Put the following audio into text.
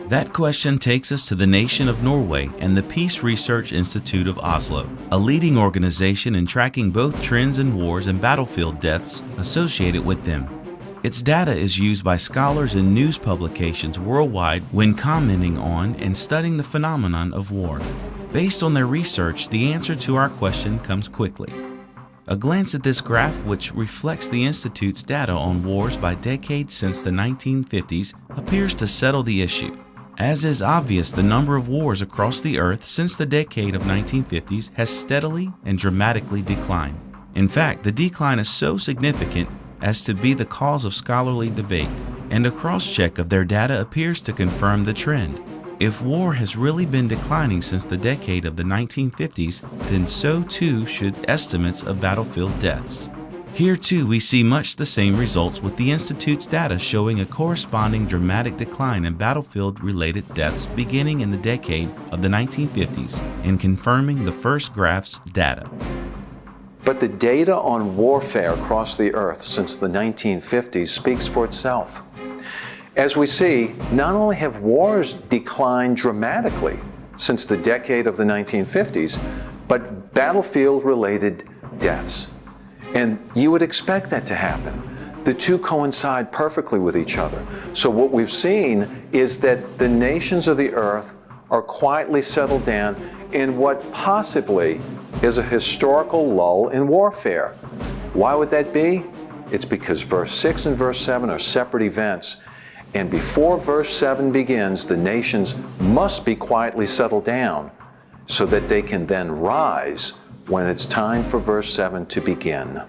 That question takes us to the nation of Norway and the Peace Research Institute of Oslo, a leading organization in tracking both trends in wars and battlefield deaths associated with them. Its data is used by scholars in news publications worldwide when commenting on and studying the phenomenon of war. Based on their research, the answer to our question comes quickly. A glance at this graph, which reflects the Institute's data on wars by decade since the 1950s, appears to settle the issue. As is obvious, the number of wars across the earth since the decade of 1950s has steadily and dramatically declined. In fact, the decline is so significant as to be the cause of scholarly debate, and a cross-check of their data appears to confirm the trend. If war has really been declining since the decade of the 1950s, then so too should estimates of battlefield deaths. Here too we see much the same results, with the Institute's data showing a corresponding dramatic decline in battlefield-related deaths beginning in the decade of the 1950s and confirming the first graph's data. But the data on warfare across the earth since the 1950s speaks for itself. As we see, not only have wars declined dramatically since the decade of the 1950s, but battlefield-related deaths. And you would expect that to happen. The two coincide perfectly with each other. So what we've seen is that the nations of the earth are quietly settled down in what possibly is a historical lull in warfare. Why would that be? It's because verse 6 and verse 7 are separate events. And before verse 7 begins, the nations must be quietly settled down so that they can then rise when it's time for verse 7 to begin.